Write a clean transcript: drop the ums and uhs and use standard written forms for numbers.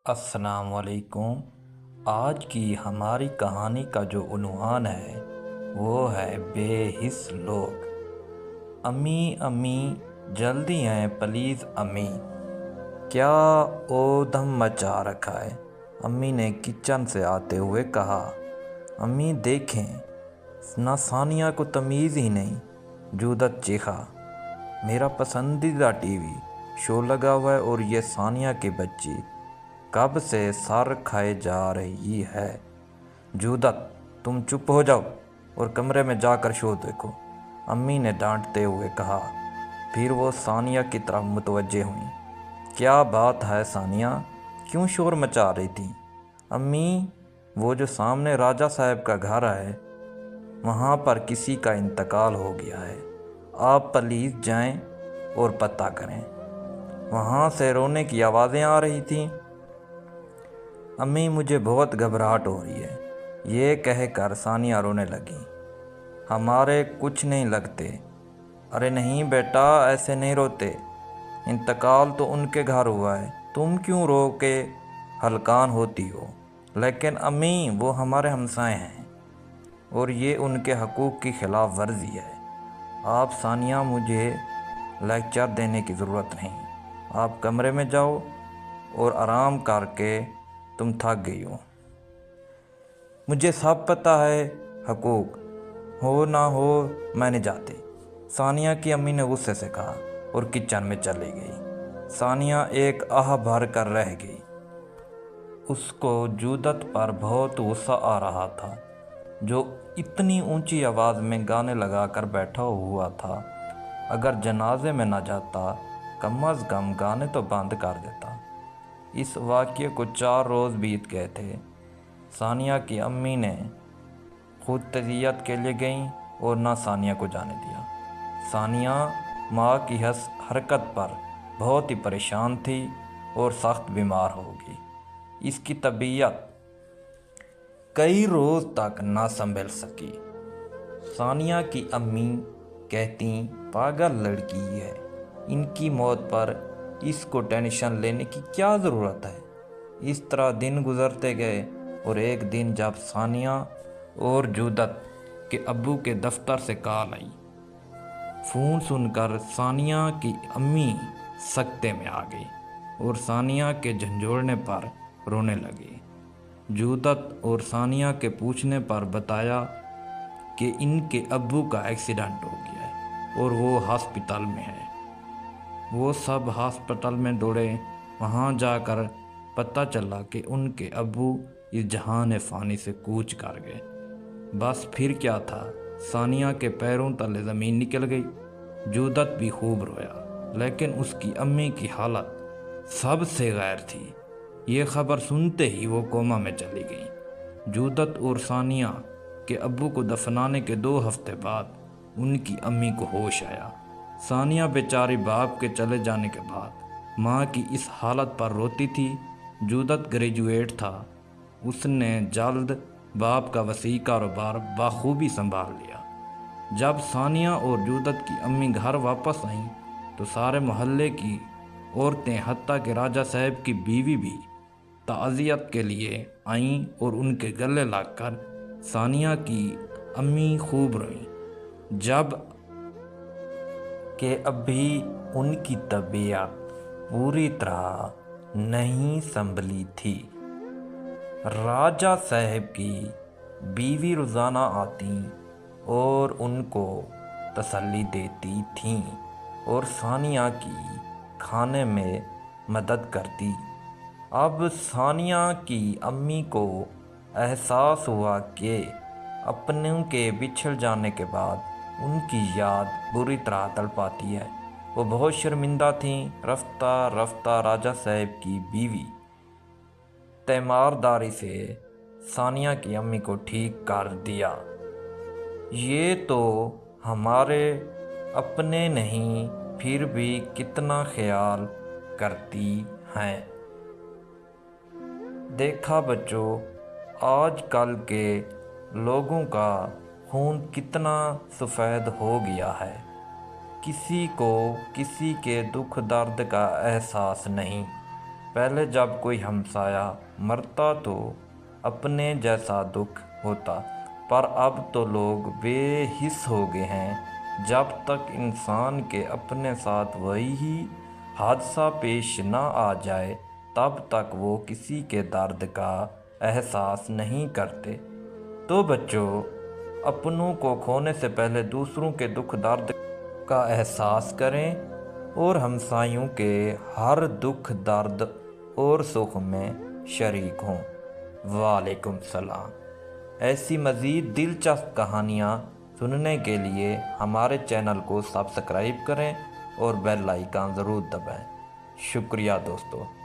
अस्सलाम वालेकुम। आज की हमारी कहानी का जो उन्वान है वो है बेहिस लोग। अम्मी अम्मी जल्दी आएं प्लीज़ अम्मी। क्या ओधम मचा रखा है, अम्मी ने किचन से आते हुए कहा। अम्मी देखें, ना सानिया को तमीज़ ही नहीं, जूदत चीखा। मेरा पसंदीदा टीवी शो लगा हुआ है और ये सानिया की बच्ची कब से सर खाए जा रही है। जूदत, तुम चुप हो जाओ और कमरे में जाकर शो देखो, अम्मी ने डांटते हुए कहा। फिर वो सानिया की तरफ मुतवज्जे हुई। क्या बात है सानिया, क्यों शोर मचा रही थी? अम्मी, वो जो सामने राजा साहब का घर है वहाँ पर किसी का इंतकाल हो गया है। आप प्लीज़ जाएं और पता करें। वहाँ से रोने की आवाज़ें आ रही थीं। अम्मी, मुझे बहुत घबराहट हो रही है, ये कहकर सानिया रोने लगी। हमारे कुछ नहीं लगते। अरे नहीं बेटा, ऐसे नहीं रोते, इंतकाल तो उनके घर हुआ है, तुम क्यों रो के हलकान होती हो? लेकिन अम्मी, वो हमारे हमसाए हैं और ये उनके हकूक़ की खिलाफ वर्जी है। आप सानिया, मुझे लेक्चर देने की ज़रूरत नहीं, आप कमरे में जाओ और आराम करके, तुम थक गई हो। मुझे सब पता है, हकूक़ हो ना हो मैं नहीं जाती, सानिया की अम्मी ने गुस्से से कहा और किचन में चली गई। सानिया एक आह भर कर रह गई। उसको जूदत पर बहुत गुस्सा आ रहा था, जो इतनी ऊंची आवाज़ में गाने लगा कर बैठा हुआ था। अगर जनाजे में न जाता, कम अज़ कम गाने तो बंद कर देता। इस वाक़ये को 4 रोज़ बीत गए थे। सानिया की अम्मी ने खुद तज़ियत के लिए गईं और ना सानिया को जाने दिया। सानिया माँ की हरकत पर बहुत ही परेशान थी और सख्त बीमार हो गई। इसकी तबीयत कई रोज़ तक ना संभल सकी। सानिया की अम्मी कहती, पागल लड़की है, इनकी मौत पर इसको टेंशन लेने की क्या ज़रूरत है। इस तरह दिन गुजरते गए और एक दिन जब सानिया और जूदत के अब्बू के दफ्तर से कॉल आई, फ़ोन सुनकर सानिया की अम्मी सकते में आ गई और सानिया के झंझोड़ने पर रोने लगी। जूदत और सानिया के पूछने पर बताया कि इनके अब्बू का एक्सीडेंट हो गया है और वो हॉस्पिटल में है। वो सब हॉस्पिटल में दौड़े। वहाँ जाकर पता चला कि उनके अब्बू इस जहान फ़ानी से कूच कर गए। बस फिर क्या था, सानिया के पैरों तले ज़मीन निकल गई। जूदत भी खूब रोया, लेकिन उसकी अम्मी की हालत सबसे गैर थी। ये खबर सुनते ही वो कोमा में चली गई। जूदत और सानिया के अब्बू को दफनाने के 2 हफ्ते बाद उनकी अम्मी को होश आया। सानिया बेचारी बाप के चले जाने के बाद माँ की इस हालत पर रोती थी। जूदत ग्रेजुएट था, उसने जल्द बाप का वसी कारोबार बखूबी संभाल लिया। जब सानिया और जूदत की अम्मी घर वापस आईं तो सारे मोहल्ले की औरतें, हत्ता कि राजा साहब की बीवी भी ताज़ियत के लिए आईं और उनके गले लगकर सानिया की अम्मी खूब रोईं। जब कि अभी उनकी तबीयत पूरी तरह नहीं संभली थी। राजा साहब की बीवी रोज़ाना आती और उनको तसल्ली देती थीं और सानिया की खाने में मदद करती। अब सानिया की अम्मी को एहसास हुआ कि अपनों के बिछड़ जाने के बाद उनकी याद बुरी तरह तड़पाती है। वो बहुत शर्मिंदा थीं। रफ्ता रफ्ता राजा साहब की बीवी तीमारदारी से सानिया की अम्मी को ठीक कर दिया। ये तो हमारे अपने नहीं, फिर भी कितना ख्याल करती हैं। देखा बच्चों, आजकल के लोगों का खून कितना सफ़ेद हो गया है। किसी को किसी के दुख दर्द का एहसास नहीं। پہلے جب کوئی ہمسایہ مرتا تو اپنے جیسا دکھ ہوتا، پر اب تو لوگ بے حس ہو گئے ہیں۔ جب تک انسان کے اپنے ساتھ وہی حادثہ پیش نہ آ جائے تب تک وہ کسی کے درد کا احساس نہیں کرتے۔ تو بچوں، اپنوں کو کھونے سے پہلے دوسروں کے دکھ درد کا احساس کریں اور ہمسایوں کے ہر دکھ درد اور سکھ میں شریک ہوں۔ وعلیکم السلام۔ ایسی مزید دلچسپ کہانیاں سننے کے لیے ہمارے چینل کو سبسکرائب کریں اور بیل آئیکن ضرور دبائیں۔ شکریہ دوستو۔